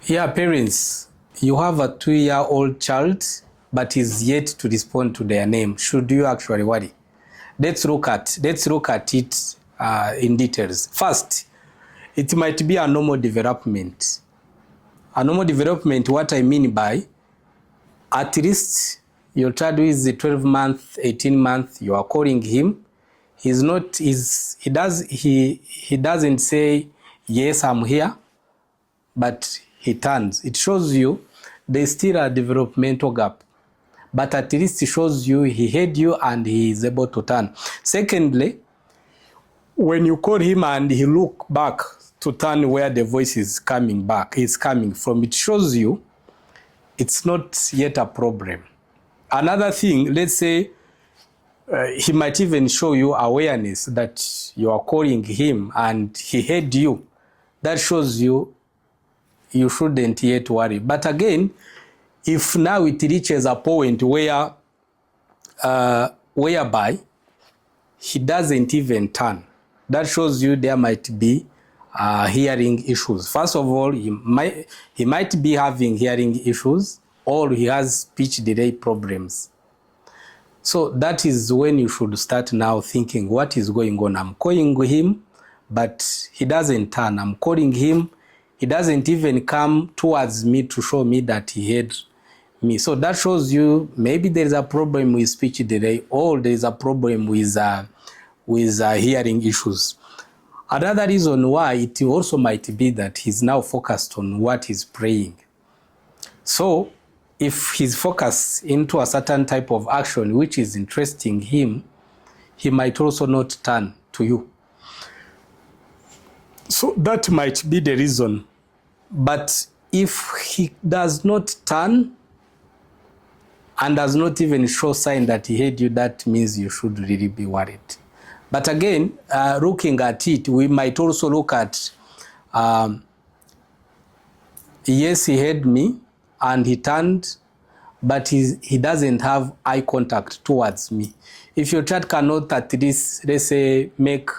Yeah, parents, you have a 2-year-old child, but is yet to respond to their name. Should you actually worry? Let's look at it in details. First, it might be a normal development. A normal development, what I mean by, at least your child who is 12 months, 18 months, you are calling him. He doesn't say, yes, I'm here, but he turns. It shows you there's still a developmental gap, but at least it shows you he heard you and he is able to turn. Secondly, when you call him and he look back to turn where the voice is coming from, it shows you it's not yet a problem. Another thing, let's say he might even show you awareness that you are calling him and he heard you. That shows you shouldn't yet worry. But again, if now it reaches a point where whereby he doesn't even turn, that shows you there might be hearing issues. First of all, he might be having hearing issues, or he has speech delay problems. So that is when you should start now thinking, what is going on? I'm calling him, but he doesn't turn. I'm calling him, he doesn't even come towards me to show me that he heard me. So that shows you maybe there is a problem with speech delay, or there is a problem with hearing issues. Another reason why it also might be that he's now focused on what he's praying. So if he's focused into a certain type of action which is interesting him, he might also not turn to you. So that might be the reason. But if he does not turn and does not even show sign that he heard you, that means you should really be worried. But again, looking at it, we might also look at, yes, he heard me and he turned, but he doesn't have eye contact towards me. If your child cannot at least, let's say, make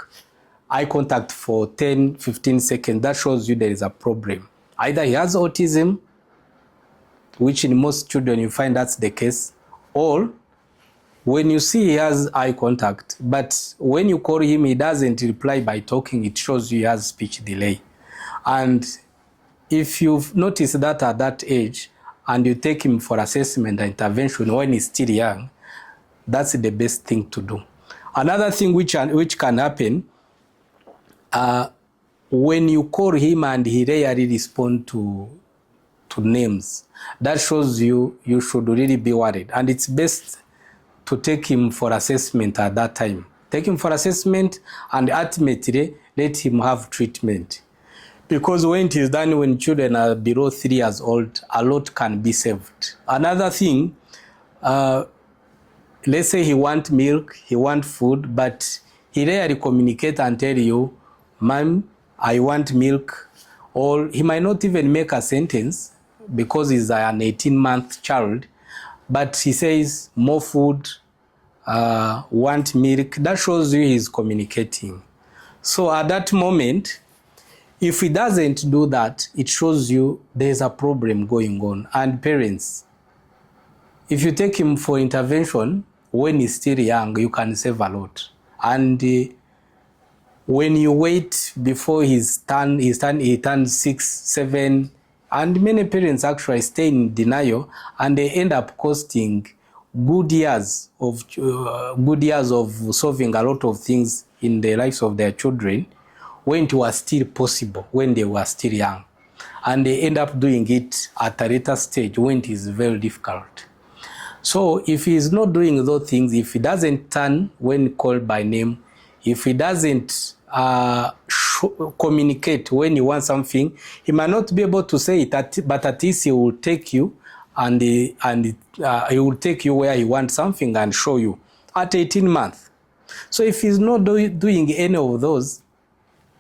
eye contact for 10, 15 seconds, that shows you there is a problem. Either he has autism, which in most children you find that's the case, or when you see he has eye contact, but when you call him, he doesn't reply by talking, it shows you he has speech delay. And if you've noticed that at that age, and you take him for assessment and intervention when he's still young, that's the best thing to do. Another thing which can happen, when you call him and he rarely responds to names, that shows you should really be worried. And it's best to take him for assessment at that time. Take him for assessment and ultimately let him have treatment. Because when it is done when children are below 3 years old, a lot can be saved. Another thing, let's say he wants milk, he wants food, but he rarely communicates and tell you, Mom, I want milk. Or he might not even make a sentence because he's an 18-month child, but he says, more food, want milk. That shows you he's communicating. So at that moment, if he doesn't do that, it shows you there's a problem going on. And parents, if you take him for intervention when he's still young, you can save a lot. And when you wait before he turns 6, 7, and many parents actually stay in denial, and they end up costing good years of solving a lot of things in the lives of their children, when it was still possible, when they were still young. And they end up doing it at a later stage when it is very difficult. So if he is not doing those things, if he doesn't turn when called by name, if he doesn't communicate when he wants something, he might not be able to say it, but at least he will take you and he will take you where he wants something and show you at 18 months. So if he's not doing any of those,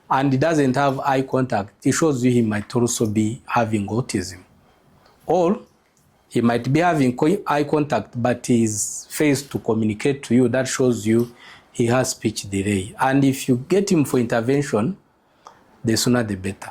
and he doesn't have eye contact, it shows you he might also be having autism. Or he might be having eye contact, but he's failed to communicate to you. That shows you he has speech delay. And if you get him for intervention, the sooner the better.